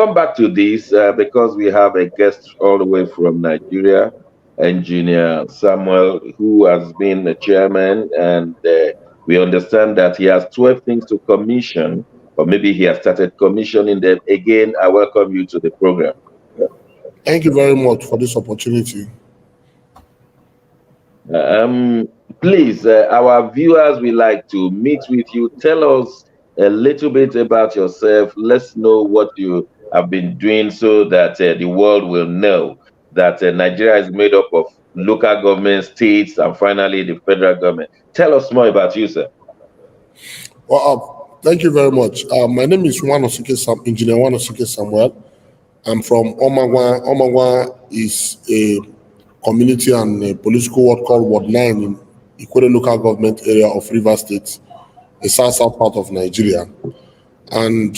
come back to this because we have a guest all the way from Nigeria, Engineer Samuel, who has been the chairman, and we understand that he has 12 things to commission, or maybe he has started commissioning them. Again, I welcome you to the program. Thank you very much for this opportunity. Um, Please, our viewers will like to meet with you. Tell us a little bit about yourself. Let's know what you have been doing so that the world will know that Nigeria is made up of local government, states, and finally the federal government. Tell us more about you, sir. Well, thank you very much. My name is Engineer Nwanosike Samuel. I'm from Omagwa. Omagwa is a community and a political ward called Ward 9 in Ikwerre local government area of Rivers State, a south part of Nigeria. And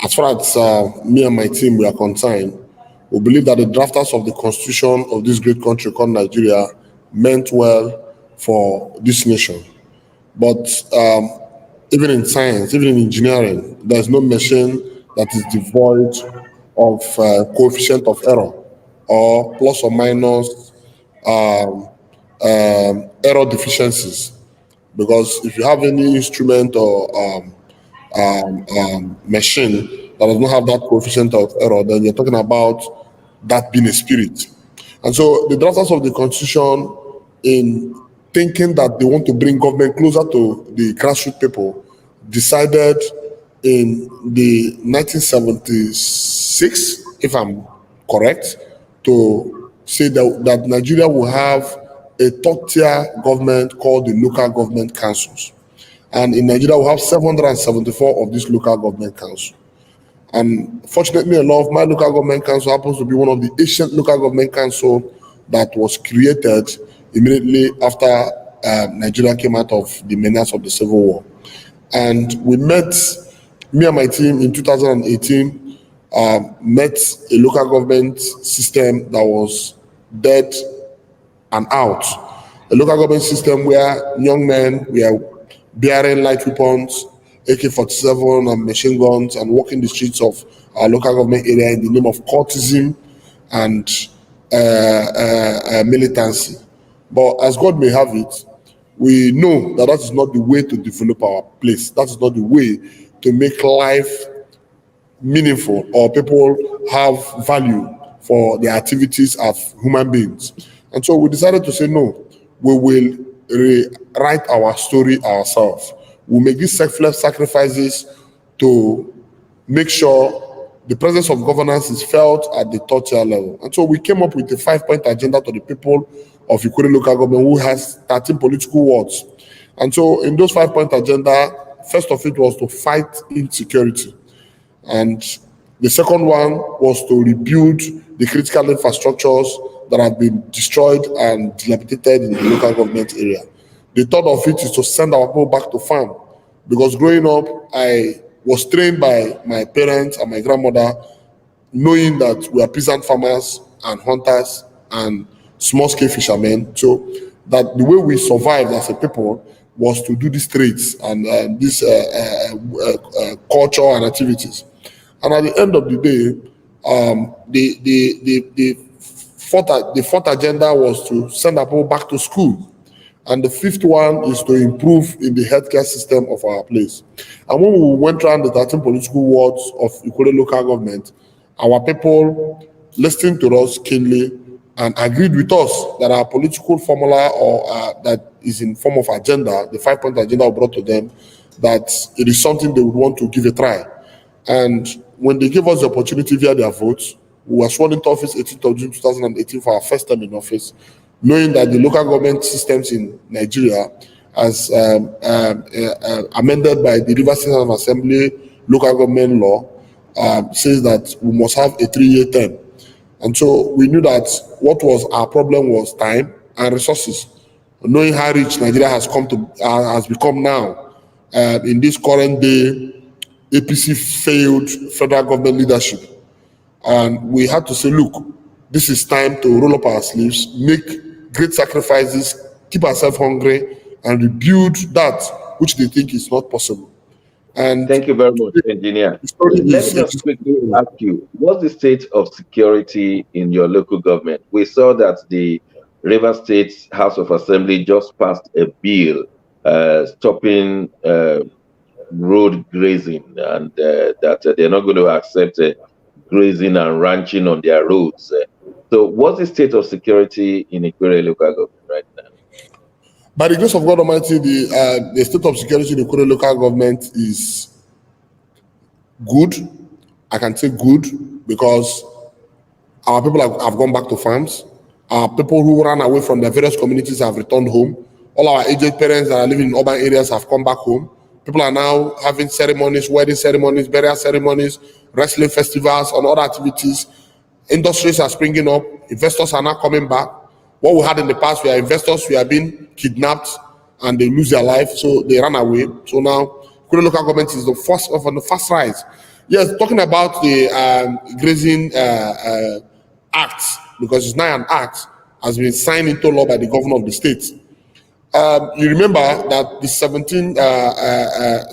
as far as me and my team we are concerned, we believe that the drafters of the constitution of this great country called Nigeria meant well for this nation. But even in science, even in engineering, there's no machine that is devoid of coefficient of error or plus or minus error deficiencies. Because if you have any instrument or machine that does not have that coefficient of error, then you're talking about that being a spirit. And so the drafters of the constitution, in thinking that they want to bring government closer to the grassroots people, decided in the 1976, if I'm correct, to say that Nigeria will have a third-tier government called the local government councils. And in Nigeria, we have 774 of these local government councils. And fortunately enough, my local government council happens to be one of the ancient local government council that was created immediately after Nigeria came out of the menace of the Civil War. And we met, me and my team in 2018, met a local government system that was dead and out. A local government system where young men were bearing light weapons, AK-47 and machine guns, and walking the streets of our local government area in the name of cultism and militancy. But as God may have it, we know that that is not the way to develop our place. That is not the way to make life meaningful or people have value for their activities as human beings. And so we decided to say, no, we will rewrite our story ourselves. We'll make these selfless sacrifices to make sure the presence of governance is felt at the third-tier level. And so we came up with a 5-point agenda to the people of Ikwerre local government, who has 13 political wards. And so in those 5-point agenda, first of it was to fight insecurity. And the second one was to rebuild the critical infrastructures that have been destroyed and dilapidated in the local government area. The third of it is to send our people back to farm. Because growing up, I was trained by my parents and my grandmother, knowing that we are peasant farmers and hunters and small-scale fishermen. So that the way we survived as a people was to do these trades and this culture and activities. And at the end of the day, the fourth agenda was to send our people back to school. And the fifth one is to improve in the healthcare system of our place. And when we went around the 13 political wards of Ikwerre local government, our people listened to us keenly and agreed with us that our political formula or that is in form of agenda, the 5-point agenda we brought to them, that it is something they would want to give a try. And when they gave us the opportunity via their votes, we were sworn into office 18th of June 2018 for our first term in office, knowing that the local government systems in Nigeria, as amended by the Rivers State Assembly local government law, says that we must have a 3-year term. And so we knew that what was our problem was time and resources. Knowing how rich Nigeria has become now, in this current day, APC failed federal government leadership. And we had to say, look, this is time to roll up our sleeves, make great sacrifices, keep ourselves hungry, and rebuild that which they think is not possible. And Thank you very much, engineer. the story Let me is just quickly ask you, what's the state of security in your local government? We saw that the River State House of Assembly just passed a bill stopping road grazing, and that they're not going to accept grazing and ranching on their roads. So, what's the state of security in Ikwerre local government right now? by the grace of God Almighty, the state of security in the Ikwerre local government is good. I can say good because our people have gone back to farms. Our people who ran away from their various communities have returned home. All our aged parents that are living in urban areas have come back home. People are now having ceremonies, wedding ceremonies, burial ceremonies, wrestling festivals, and other activities. Industries are springing up. Investors are now coming back. What we had in the past, where investors were being kidnapped and they lose their life, so they run away. So now, Kure local government is the first of on the first rise. Yes, talking about the grazing act, because it's now an act, has been signed into law by the governor of the state. You remember that the 17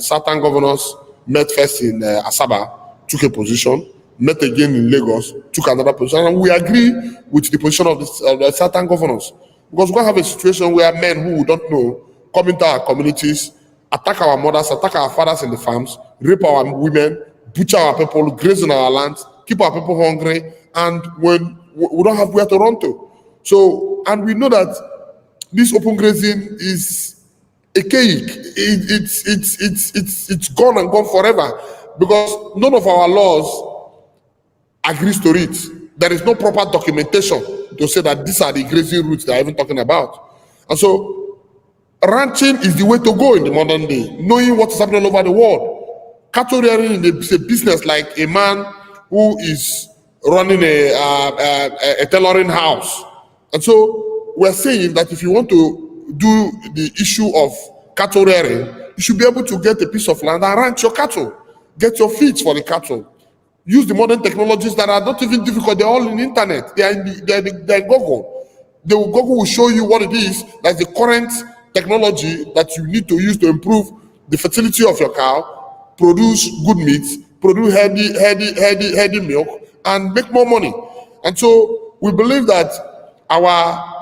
Southern governors met first in Asaba, took a position, met again in Lagos, took another position, and we agree with the position of the Southern governors. Because we're going to have a situation where men who we don't know come into our communities, attack our mothers, attack our fathers in the farms, rape our women, butcher our people, graze on our lands, keep our people hungry, and when we don't have where to run to. So, and we know that this open grazing is a cake. It's gone and gone forever because none of our laws agrees to it. There is no proper documentation to say that these are the grazing routes they are even talking about. And so ranching is the way to go in the modern day, knowing what is happening all over the world. Cattle rearing is a business like a man who is running a tailoring house. And so we're saying that if you want to do the issue of cattle rearing, you should be able to get a piece of land and ranch your cattle, get your feeds for the cattle. Use the modern technologies that are not even difficult. They're all in the internet. They're in Google. Google will show you what it is. That's the current technology that you need to use to improve the fertility of your cow, produce good meat, produce healthy milk, and make more money. And so we believe that our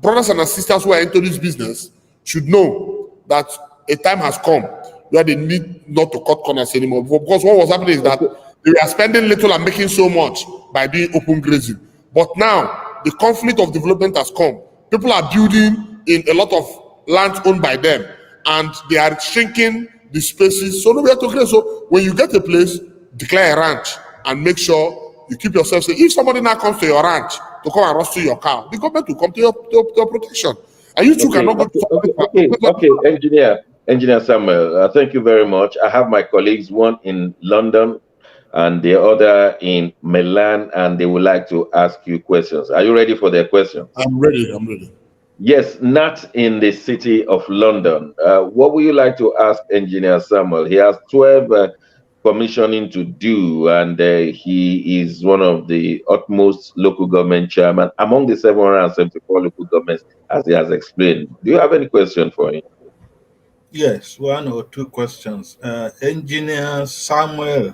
brothers and our sisters who are into this business should know that a time has come where they need not to cut corners anymore. Because what was happening is that they were spending little and making so much by doing open grazing. But now the conflict of development has come. People are building in a lot of land owned by them, and they are shrinking the spaces. So nowhere to graze. So when you get a place, declare a ranch and make sure you keep yourself safe. If somebody now comes to your ranch to come and rustle your cow, the government will come to your protection. And you too cannot go to Engineer Samuel, thank you very much. I have my colleagues, one in London and the other in Milan, and they would like to ask you questions. Are you ready for their questions? I'm ready. I'm ready. Yes, not in the city of London. What would you like to ask Engineer Samuel? He has 12 commissioning to do, and he is one of the utmost local government chairman among the 774 local governments, as he has explained. Do you have any question for him? Yes, one or two questions. Engineer Samuel,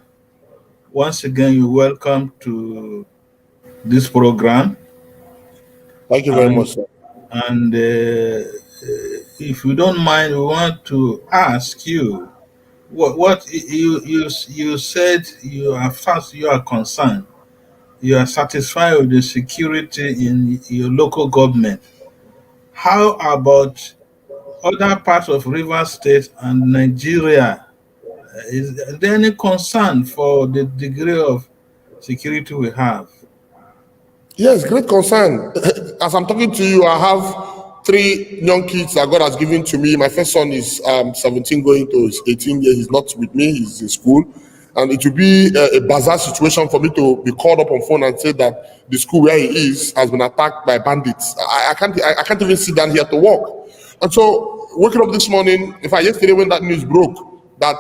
once again, you're welcome to this program. Thank you very much, sir. And if you don't mind, we want to ask you what you said you are first you are concerned. You are satisfied with the security in your local government. How about other parts of River State and Nigeria? Is there any concern for the degree of security we have? Yes, great concern. As I'm talking to you, I have three young kids that God has given to me. My first son is 17, going to his 18 years. He's not with me, he's in school. And it will be a bizarre situation for me to be called up on phone and say that the school where he is has been attacked by bandits. I can't even sit down here to work. And so, waking up this morning, in fact, yesterday when that news broke that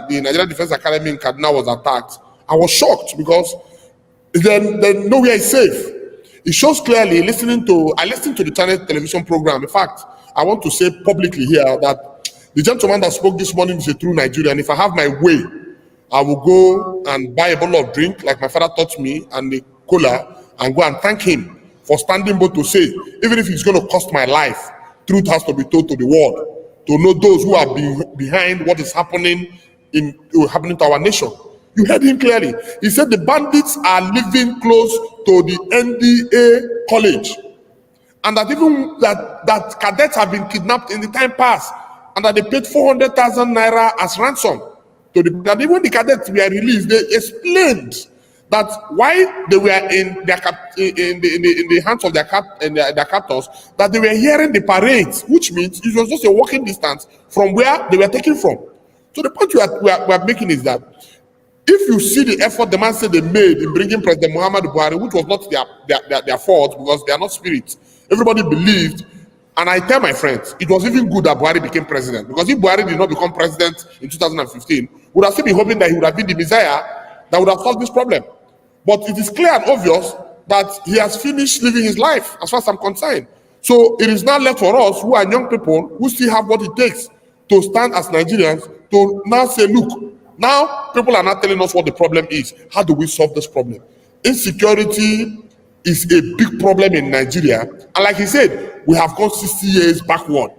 the Nigerian Defense Academy in Kaduna was attacked, I was shocked because then nowhere is safe. It shows clearly. I listened to the channel television program. In fact, I want to say publicly here that The gentleman that spoke this morning is a true Nigerian. If I have my way, I will go and buy a bottle of drink, like my father taught me, and a cola, and go and thank him for standing bold to say, even if it's going to cost my life, truth has to be told to the world, to know those who are behind what is happening happening to our nation. You heard him clearly. He said the bandits are living close to the NDA college, and that even that cadets have been kidnapped in the time past, and that they paid 400,000 naira as ransom to that even the cadets were released. They explained that why they were in the hands of their captors, that they were hearing the parades, which means it was just a walking distance from where they were taken from. So the point we are making is that if you see the effort the man said they made in bringing President Muhammadu Buhari, which was not their fault because they are not spirits, everybody believed. And I tell my friends, it was even good that Buhari became president, because if Buhari did not become president in 2015, we would have still been hoping that he would have been the Messiah that would have solved this problem. But it is clear and obvious that he has finished living his life, as far as I'm concerned. So it is now left for us, who are young people, who still have what it takes to stand as Nigerians, to now say, look, now people are not telling us what the problem is. How do we solve this problem? Insecurity is a big problem in Nigeria. And like he said, we have gone 60 years backward.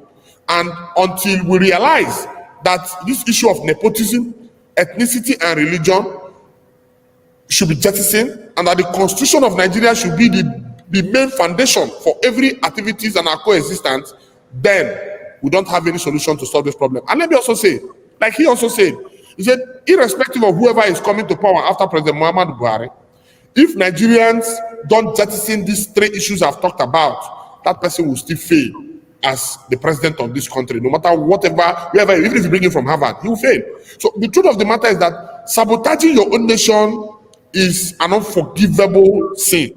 And until we realize that this issue of nepotism, ethnicity, and religion should be jettisoned, and that the constitution of Nigeria should be the main foundation for every activities and our coexistence, then we don't have any solution to solve this problem. And let me also say, like he also said, he said, irrespective of whoever is coming to power after President Muhammadu Buhari, if Nigerians don't jettison these three issues I've talked about, that person will still fail as the president of this country. No matter whoever, even if you bring him from Harvard, he will fail. So the truth of the matter is that sabotaging your own nation is an unforgivable sin.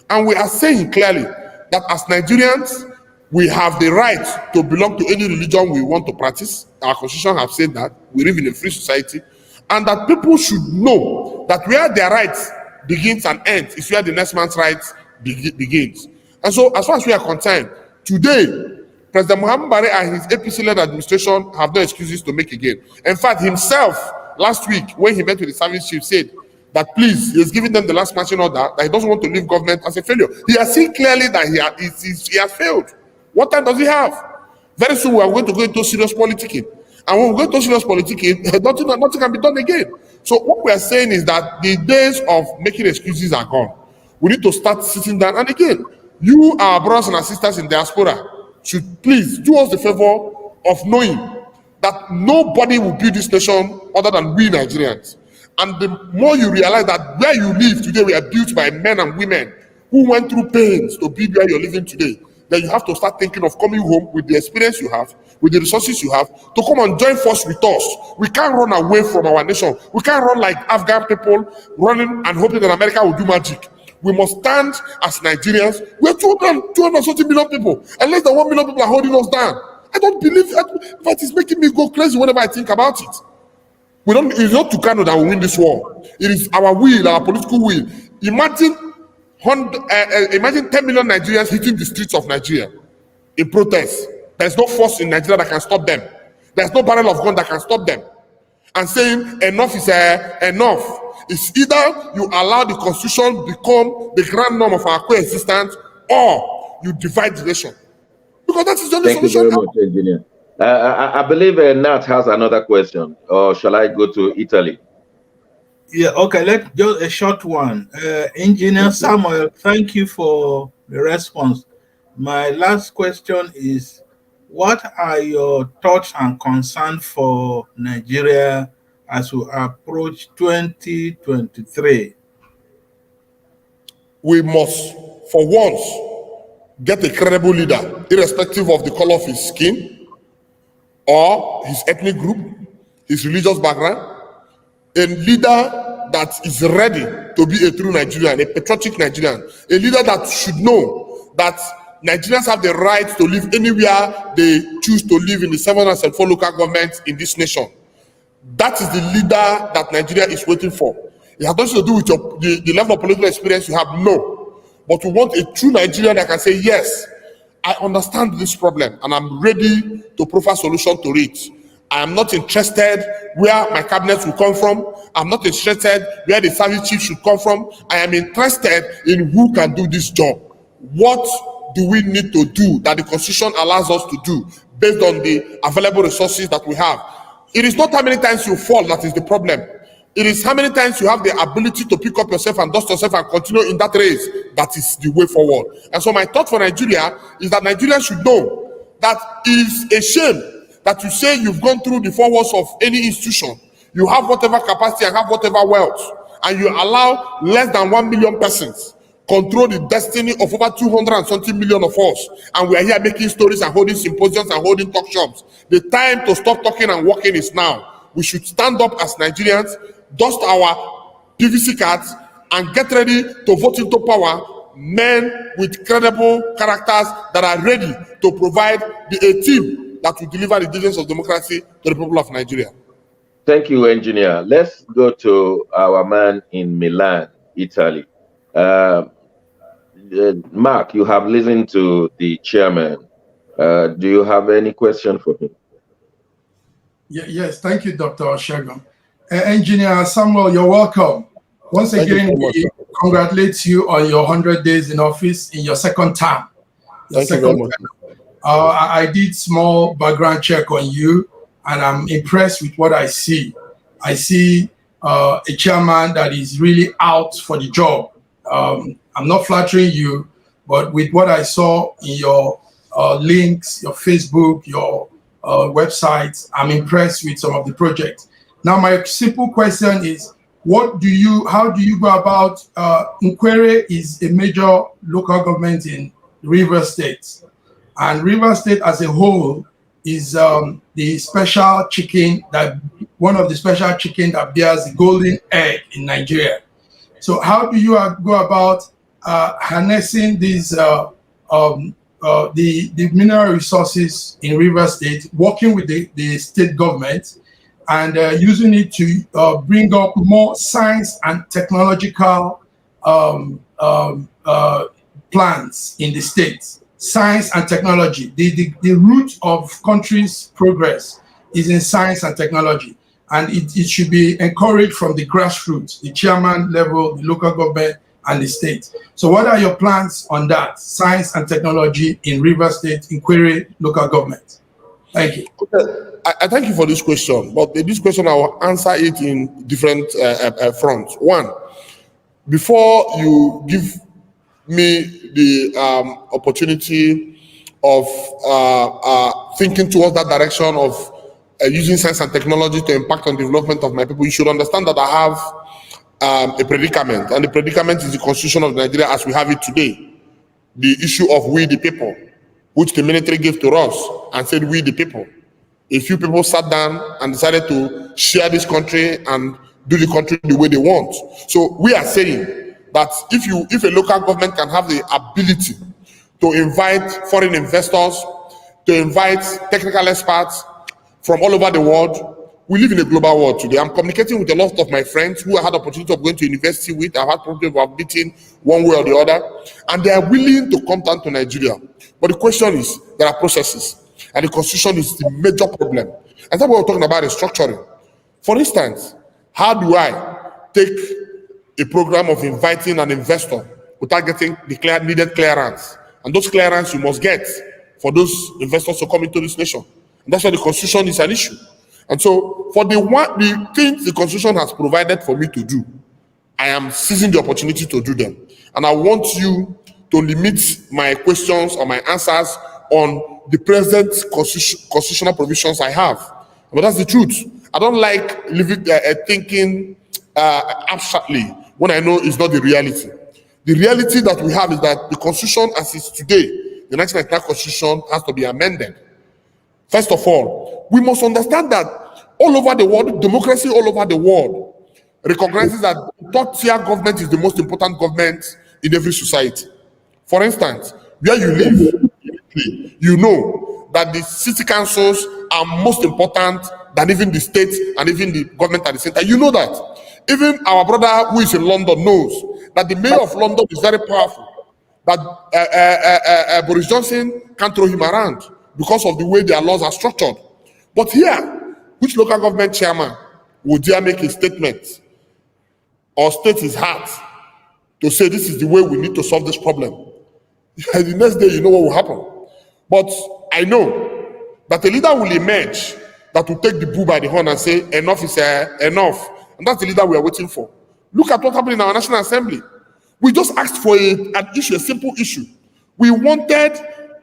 And we are saying clearly that as Nigerians, we have the right to belong to any religion we want to practice. Our constitution has said that. We live in a free society. And that people should know that where their rights begins and ends is where the next man's rights begins. And so, as far as we are concerned, today, President Muhammadu Buhari and his APC-led administration have no excuses to make again. In fact, himself, last week, when he met with the service chief, said that please, he has given them the last marching order, that he doesn't want to leave government as a failure. He has seen clearly that he has failed. What time does he have? Very soon we are going to go into serious politicking. And when we go into serious politicking, nothing can be done again. So what we are saying is that the days of making excuses are gone. We need to start sitting down. And again, you, our brothers and our sisters in diaspora, should please do us the favor of knowing that nobody will build this nation other than we Nigerians. And the more you realize that where you live today, we are built by men and women who went through pains to build where you're living today, then you have to start thinking of coming home with the experience you have, with the resources you have, to come and join force with us. We can't run away from our nation. We can't run like Afghan people running and hoping that America will do magic. We must stand as Nigerians. We're 230 million people, and less than 1 million people are holding us down. I don't believe that. But it's making me go crazy whenever I think about it. It's not Tucano that will win this war. It is our will, our political will. Imagine 10 million Nigerians hitting the streets of Nigeria in protest. There's no force in Nigeria that can stop them. There's no barrel of gun that can stop them. And saying enough is enough. It's either you allow the constitution become the grand norm of our coexistence, or you divide the nation. Because that is the only solution. Thank you very much, engineer. I believe Nat has another question, or shall I go to Italy? Yeah, okay, let's just a short one. Engineer Samuel, thank you for the response. My last question is, what are your thoughts and concerns for Nigeria as we approach 2023? We must, for once, get a credible leader, irrespective of the color of his skin, or his ethnic group, his religious background, a leader that is ready to be a true Nigerian, a patriotic Nigerian, a leader that should know that Nigerians have the right to live anywhere they choose to live in the 704 local governments in this nation. That is the leader that Nigeria is waiting for. It has nothing to do with the level of political experience you have, no. But we want a true Nigerian that can say, yes, I understand this problem and I'm ready to provide solution to it. I am not interested where my cabinets will come from. I'm not interested where the service chief should come from. I am interested in who can do this job. What do we need to do that the Constitution allows us to do based on the available resources that we have? It is not how many times you fall that is the problem. It is how many times you have the ability to pick up yourself and dust yourself and continue in that race that is the way forward. And so my thought for Nigeria is that Nigeria should know that it is a shame that you say you've gone through the four walls of any institution, you have whatever capacity and have whatever wealth, and you allow less than 1 million persons control the destiny of over 200 and something million of us, and we are here making stories and holding symposiums and holding talk shops. The time to stop talking and working is now. We should stand up as Nigerians, dust our PVC cards, and get ready to vote into power men with credible characters that are ready to provide a team that will deliver the dividends of democracy to the people of Nigeria. Thank you, engineer. Let's go to our man in Milan, Italy. Mark, you have listened to the chairman. Do you have any question for him? Yes, thank you, Dr. Oshegun. Engineer Samuel, you're welcome. Once again, we congratulate you on your 100 days in office in your second term. Thank you very much. I did small background check on you, and I'm impressed with what I see. I see a chairman that is really out for the job. I'm not flattering you, but with what I saw in your links, your Facebook, your websites, I'm impressed with some of the projects. Now, my simple question is, how do you go about, Ikwerre is a major local government in Rivers State, and Rivers State as a whole is the special chicken one of the special chicken that bears the golden egg in Nigeria. So how do you go about harnessing these the mineral resources in Rivers State, working with the state government, and using it to bring up more science and technological plans in the state? Science and technology. The root of country's progress is in science and technology, and it should be encouraged from the grassroots, the chairman level, the local government, and the state. So what are your plans on that, science and technology in Rivers State, Ikwerre local government? Thank you. I thank you for this question, but this question I will answer it in different fronts. One, before you give me the opportunity of thinking towards that direction of using science and technology to impact on the development of my people, you should understand that I have a predicament, and the predicament is the Constitution of Nigeria as we have it today. The issue of we the people, which the military gave to us and said we the people. A few people sat down and decided to share this country and do the country the way they want. So we are saying that if a local government can have the ability to invite foreign investors, to invite technical experts from all over the world. We live in a global world today. I'm communicating with a lot of my friends who I had the opportunity of going to university with. I've had problems of meeting one way or the other, and they are willing to come down to Nigeria. But the question is, there are processes, and the Constitution is the major problem. And that's what we're talking about, restructuring. For instance, how do I take a program of inviting an investor without getting the needed clearance? And those clearance you must get for those investors to come into this nation. And that's why the Constitution is an issue. And so for the things the Constitution has provided for me to do, I am seizing the opportunity to do them. And I want you to limit my questions or my answers on the present constitutional provisions I have. But that's the truth. I don't like thinking abstractly when I know it's not the reality. The reality that we have is that the Constitution as it's today, the 1999 Constitution, has to be amended. First of all, we must understand that all over the world, democracy all over the world recognizes that third-tier government is the most important government in every society. For instance, where you live, you know that the city councils are most important than even the state and even the government at the center. You know that. Even our brother who is in London knows that the mayor of London is very powerful, that Boris Johnson can't throw him around because of the way their laws are structured. But here, Which local government chairman would dare make a statement or state his heart to say this is the way we need to solve this problem? And the next day, you know what will happen. But I know that a leader will emerge that will take the bull by the horn and say, enough is enough. And that's the leader we are waiting for. Look at what happened in our National Assembly. We just asked for an issue, a simple issue. We wanted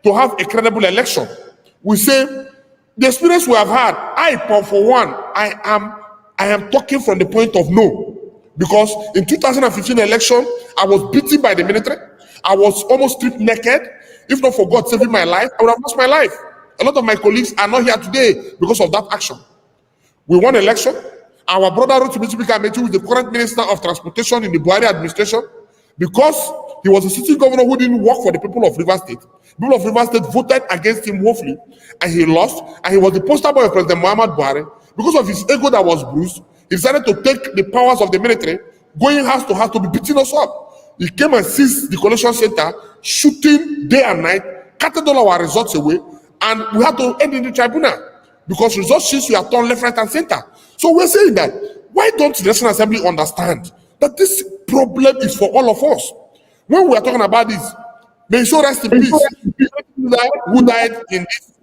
to have a credible election. We say, the experience we have had, for one, I am talking from the point of no. Because in 2015 election, I was beaten by the military. I was almost stripped naked. If not for God saving my life, I would have lost my life. A lot of my colleagues are not here today because of that action. We won election. Our brother Rotimi Amechi, who is the current Minister of Transportation in the Buhari administration, because he was a sitting governor who didn't work for the people of Rivers State. The people of Rivers State voted against him woefully, and he lost, and he was the poster boy of President Muhammad Buhari. Because of his ego that was bruised, he decided to take the powers of the military, going house to house to be beating us up. He came and seized the collection center, shooting day and night, cutting all our results away, and we had to end in the tribunal because results sheets were turned left, right, and center. So we're saying that, why don't the National Assembly understand that this problem is for all of us? When we are talking about this, may so rest in peace, who died in this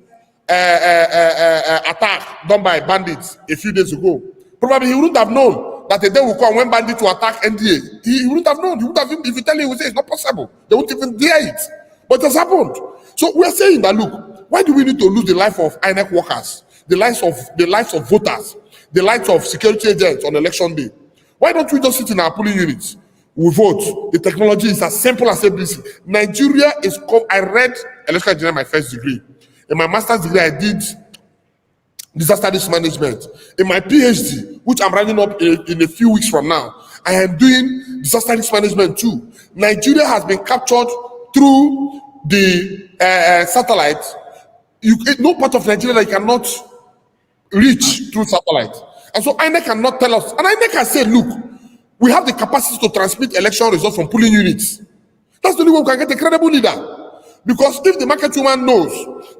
attack done by bandits a few days ago. Probably he wouldn't have known that a day will come when bandits will attack NDA. He wouldn't have known. He would have, if you tell him, he would say it's not possible. They won't even dare it. But it has happened. So we are saying that, look, why do we need to lose the life of INEC workers, the lives of voters, the lives of security agents on election day? Why don't we just sit in our polling units? We vote. The technology is as simple as ABC. Nigeria is. I read electrical engineering, my first degree. In my master's degree, I did disaster risk management. In my PhD, which I'm writing up in a few weeks from now, I am doing disaster risk management too. Nigeria has been captured through the satellite. No part of Nigeria that you cannot reach through satellite. And so INEC cannot tell us. And INEC can say, look, we have the capacity to transmit election results from polling units. That's the only way we can get a credible leader. Because if the market woman knows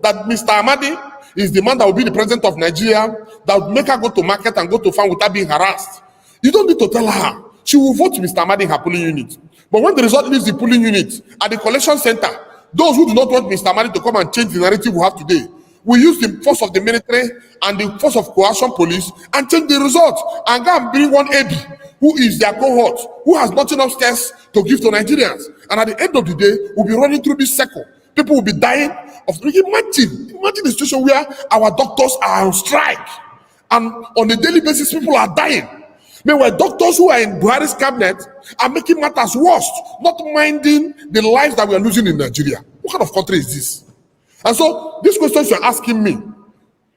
that Mr. Amadi is the man that will be the president of Nigeria, that will make her go to market and go to farm without being harassed, you don't need to tell her. She will vote Mr. Amadi in her polling unit. But when the result leaves the polling unit at the collection center, those who do not want Mr. Amadi to come and change the narrative we have today, we use the force of the military and the force of coercion police and change the result and go and bring one AB who is their cohort, who has nothing upstairs to give to Nigerians. And at the end of the day, we'll be running through this circle. People will be dying of. Imagine the situation where our doctors are on strike and on a daily basis people are dying. Meanwhile, doctors who are in Buhari's cabinet are making matters worse, not minding the lives that we are losing in Nigeria. What kind of country is this? And so, these questions you're asking me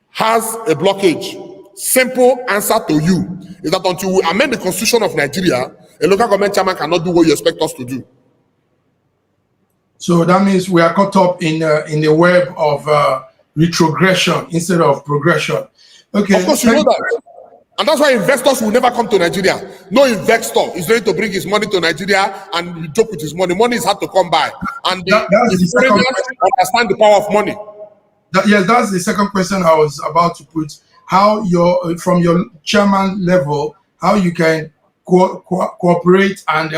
has a blockage. Simple answer to you is that until we amend the constitution of Nigeria, a local government chairman cannot do what you expect us to do. So that means we are caught up in the web of retrogression instead of progression. Okay. Of course, you know that. And that's why investors will never come to Nigeria. No investor is ready to bring his money to Nigeria and joke with his money. Money is hard to come by. And the foreigners understand the power of money. Yes, that's the second question I was about to put. How from your chairman level, how you can cooperate and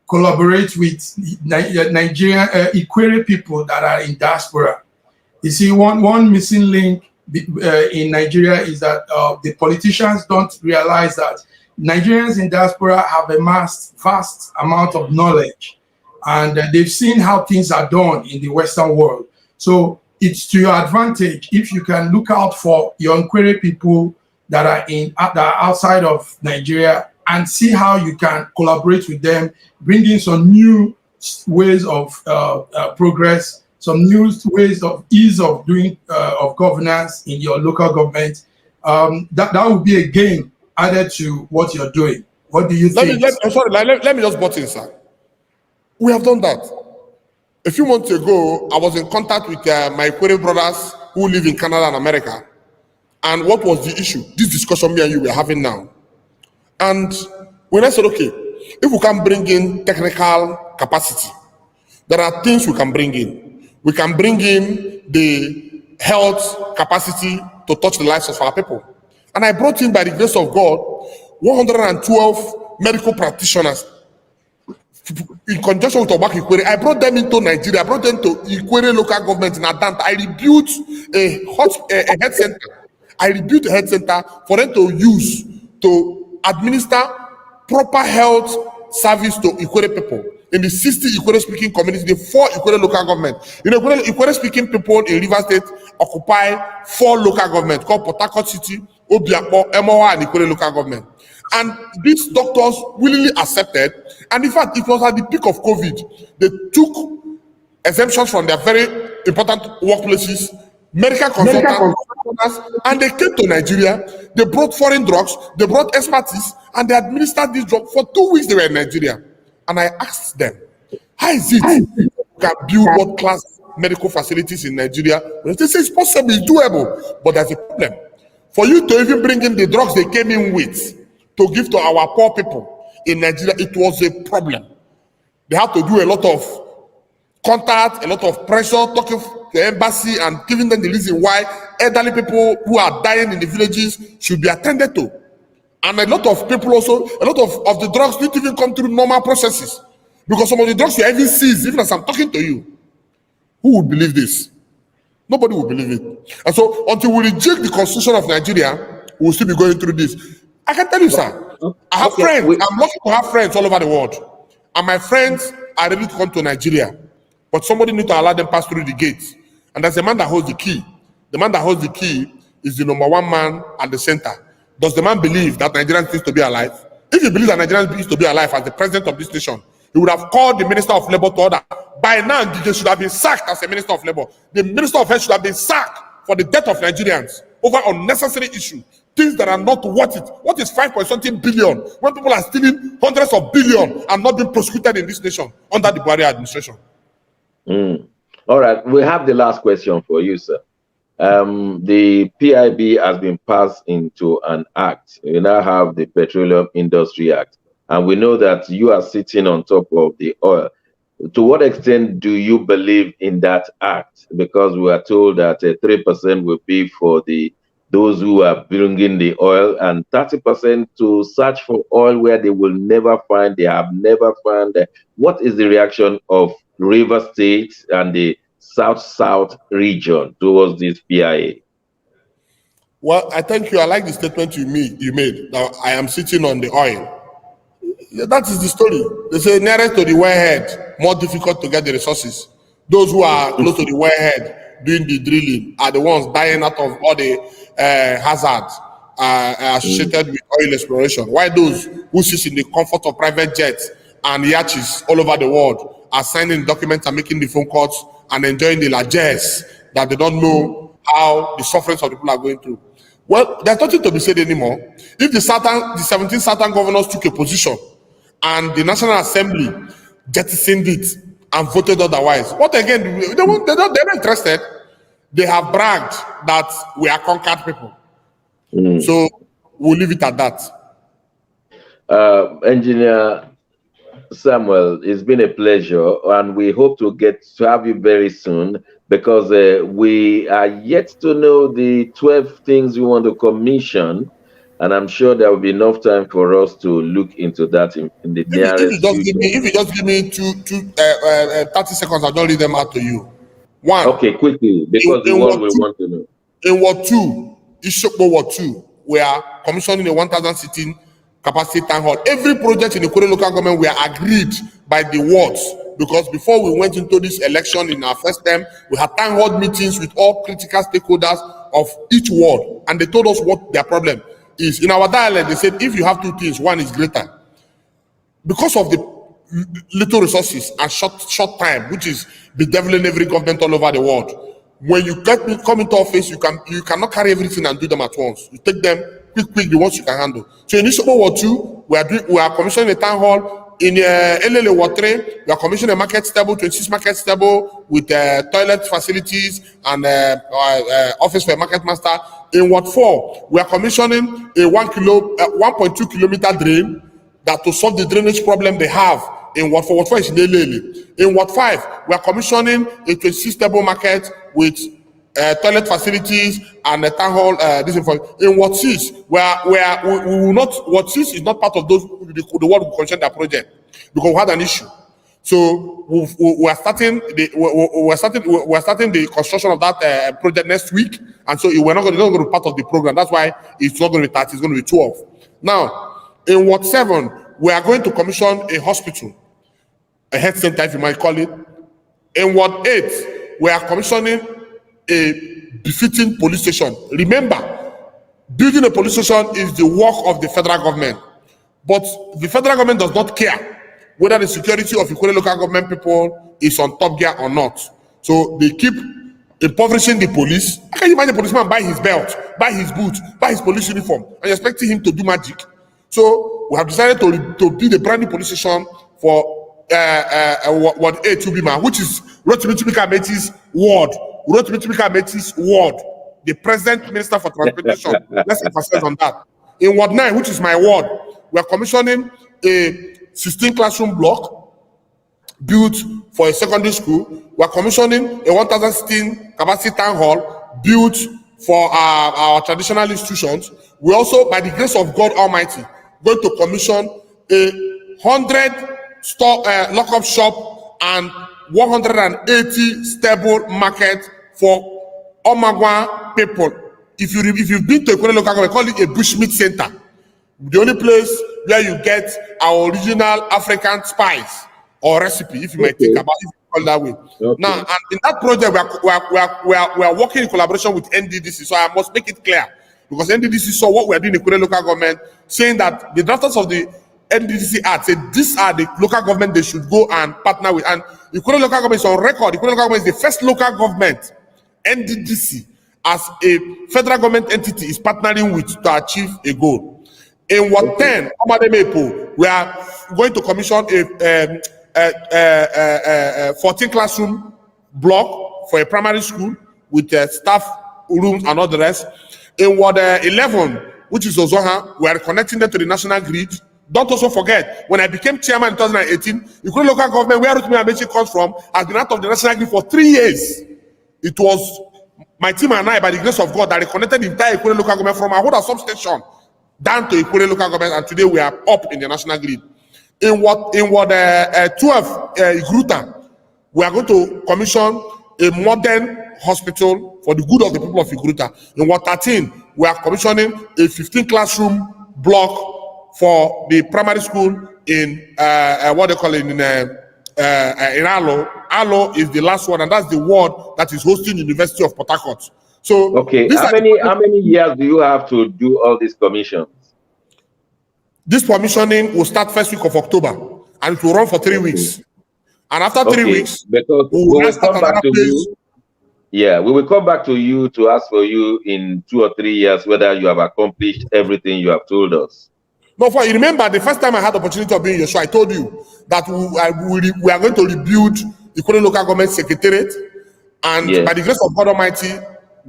collaborate with Nigerian Ikwerre people that are in diaspora. You see, one missing link in Nigeria is that the politicians don't realize that Nigerians in diaspora have amassed vast amount of knowledge, and they've seen how things are done in the Western world. So it's to your advantage if you can look out for your Ikwerre people that are outside of Nigeria and see how you can collaborate with them, bring in some new ways of progress, some new ways of ease of doing of governance in your local government. That would be a gain added to what you're doing. What do you think? Let me just butt in, sir. We have done that. A few months ago, I was in contact with my Ikwerre brothers who live in Canada and America. And what was the issue? This discussion me and you were having now. And when I said, okay, if we can bring in technical capacity, there are things we can bring in. We can bring in the health capacity to touch the lives of our people. And I brought in, by the grace of God, 112 medical practitioners in conjunction with Nwanosike Ikwerre. I brought them into Nigeria. I brought them to Ikwerre local government in Adanta. I rebuilt a health center. I rebuilt a health center for them to use to administer proper health service to Ikwerre people. In the 60 Ikwerre-speaking communities, the 4 Ikwerre local government. You know, Ikwerre-speaking people in Rivers State occupy 4 local governments called Port Harcourt City, Obiakpo, Emowa, and Ikwerre local government. And these doctors willingly accepted. And in fact, it was at the peak of COVID. They took exemptions from their very important workplaces, medical consultants, and they came to Nigeria. They brought foreign drugs, they brought expertise, and they administered this drug. For 2 weeks, they were in Nigeria. And I asked them, how is it you can build world-class medical facilities in Nigeria? They say it's possible, it's doable, but there's a problem. For you to even bring in the drugs they came in with to give to our poor people in Nigeria, it was a problem. They had to do a lot of contact, a lot of pressure, talking to the embassy and giving them the reason why elderly people who are dying in the villages should be attended to. And a lot of people also, a lot of the drugs didn't even come through normal processes. Because some of the drugs were even seized, even as I'm talking to you. Who would believe this? Nobody will believe it. And so until we reject the constitution of Nigeria, we will still be going through this. I can tell you, sir, I have friends. I'm lucky to have friends all over the world. And my friends are ready to come to Nigeria. But somebody needs to allow them pass through the gates. And there's a man that holds the key. The man that holds the key is the number 1 man at the center. Does the man believe that Nigerians need to be alive? If he believes that Nigerians need to be alive as the president of this nation, he would have called the Minister of Labour to order. By now, DJ should have been sacked as a Minister of Labour. The Minister of Health should have been sacked for the death of Nigerians over unnecessary issues, things that are not worth it. What is 5.something billion when people are stealing hundreds of billions and not being prosecuted in this nation under the Buhari administration? All right, we have the last question for you, sir. The PIB has been passed into an act. We now have the Petroleum Industry Act, and we know that you are sitting on top of the oil. To what extent do you believe in that act? Because we are told that 3% will be for those who are bringing the oil, and 30% to search for oil where they will never find, they have never found. What is the reaction of Rivers State and the South region towards this PIA? Well, I thank you. I like the statement you made that I am sitting on the oil. Yeah, that is the story. They say nearest to the wellhead, more difficult to get the resources. Those who are close to the wellhead doing the drilling are the ones dying out of all the hazards associated with oil exploration. Why those who sit in the comfort of private jets and yachts all over the world are signing documents and making the phone calls and enjoying the largesse that they don't know how the sufferings of the people are going through? Well, there's nothing to be said anymore. If the 17 Southern governors took a position and the National Assembly jettisoned it and voted otherwise, what again? They're not interested. They have bragged that we are conquered people. So we'll leave it at that. Engineer Samuel, it's been a pleasure, and we hope to have you very soon, because we are yet to know the 12 things you want to commission, and I'm sure there will be enough time for us to look into that in the nearest future. If you just give me 30 seconds, I'll read them out to you. One. Okay, quickly, because the world will want to know. In Ward 2, Ishokbo Ward 2, we are commissioning a 1,000 sitting capacity town hall. Every project in the Ikwerre local government, we are agreed by the wards, because before we went into this election in our first term, we had town hall meetings with all critical stakeholders of each ward, and they told us what their problem is. In our dialogue, they said if you have 2 things, one is greater. Because of the little resources and short time, which is bedeviling every government all over the world, when you come into office, you cannot carry everything and do them at once. You take them quick, the ones you can handle. So in Ishokbo Ward 2, we are commissioning a town hall. In Elele Ward 3, we are commissioning a market stable, 26 market stable with toilet facilities and office for a market master. In Ward 4, we are commissioning a 1.2 kilometer drain that to solve the drainage problem they have in Ward 4. Ward 4 is in Elele. In Ward 5, we are commissioning a 26 stable market with toilet facilities and a town hall. This in what is where we will not. What is not part of those the world will concern that project because we had an issue. So we are starting the construction of that project next week, and so we're not going to be part of the program. That's why it's not going to be 30, it's going to be 12. Now, in Ward 7, we are going to commission a hospital, a health center, if you might call it. In Ward 8, we are commissioning a befitting police station. Remember, building a police station is the work of the federal government, but the federal government does not care whether the security of Ikwerre local government people is on top gear or not. So they keep impoverishing the police. How can you imagine a policeman buy his belt, buy his boots, buy his police uniform, and you're expecting him to do magic? So we have decided to build a brand new police station for Ward 8 Chubima, which is Rotimi Ameti's ward. Rotimi Ameti's ward. The present Minister for Transportation. Let's emphasize on that. In Ward 9, which is my ward, we are commissioning a 16 classroom block built for a secondary school. We are commissioning a 1,016 capacity town hall built for our traditional institutions. We also, by the grace of God Almighty, going to commission a 100 store lockup shop and 180 stable market for Omagwa people. If you've been to Ikwerre local government, call it a bushmeat center. The only place where you get our original African spice or recipe, if you might think about it, if you call that way. Okay. Now, and in that project, we are working in collaboration with NDDC. So I must make it clear, because NDDC saw what we are doing in Ikwerre local government, saying that the drafters of the NDDC Act said these are the local government they should go and partner with. And Ikwerre local government is on record. Ikwerre local government is the first local government NDDC as a federal government entity is partnering with to achieve a goal. In Ward 10, we are going to commission a 14 classroom block for a primary school with staff rooms and all the rest. In Ward 11, which is Ozoha, we are connecting them to the national grid. Don't also forget, when I became chairman in 2018, Ikwerre local government, where Rotimi Amechi comes from, has been out of the national grid for 3 years. It was my team and I, by the grace of God, that reconnected the entire Ikwerre local government from our whole substation down to Ikwerre local government, and today we are up in the national grid. In Ward 12, Igruta, we are going to commission a modern hospital for the good of the people of Igruta. In Ward 13, we are commissioning a 15 classroom block for the primary school in what they call it in Alo. Alo is the last one, and that's the ward that is hosting the University of Port Harcourt. So, okay, how many years do you have to do all these commissions? This commissioning will start first week of October, and it will run for 3 weeks. And after 3 weeks, because we will come back to you. Yeah, we will come back to you to ask for you in 2 or 3 years whether you have accomplished everything you have told us. No, for you remember the first time I had the opportunity of being in your show, I told you that we are going to rebuild the Ikwerre local government secretariat, and by the grace of God Almighty,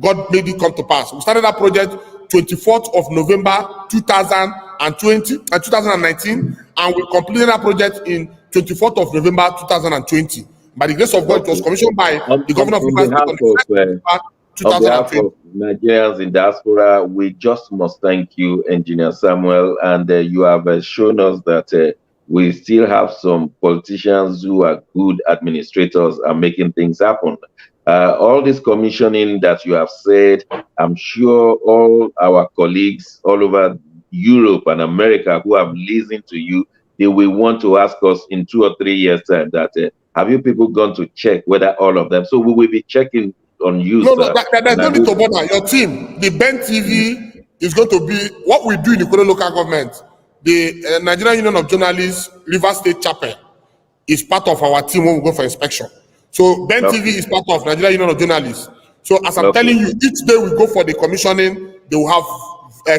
God made it come to pass. We started that project 24th of November 2019, and we completed that project in 24th of November 2020. By the grace of God, it was commissioned by the governor of the on behalf of Nigerians in diaspora, we just must thank you, Engineer Samuel, and you have shown us that we still have some politicians who are good administrators and making things happen. All this commissioning that you have said, I'm sure all our colleagues all over Europe and America who have listened to you, they will want to ask us in 2 or 3 years' time that have you people gone to check whether all of them? So we will be checking on you. No, there's no need to bother. Your team, the Ben TV is going to be what we do in the Ikwerre local government. The Nigerian Union of Journalists, Rivers State Chapel, is part of our team when we go for inspection. So Ben TV is part of Nigerian Union of Journalists. So as I'm telling you, each day we go for the commissioning, they will have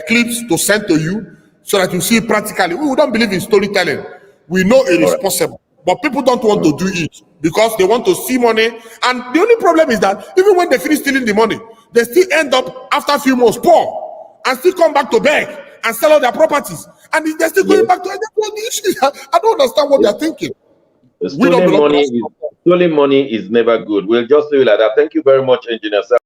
clips to send to you so that you see it practically. We don't believe in storytelling. We know it is possible, but people don't want to do it because they want to see money. And the only problem is that even when they finish stealing the money, they still end up after a few months poor and still come back to beg and sell all their properties. And they're still going back to the issues. I don't understand what they're thinking. Stealing money is never good. We'll just leave it like that. Thank you very much, Engineer Sir.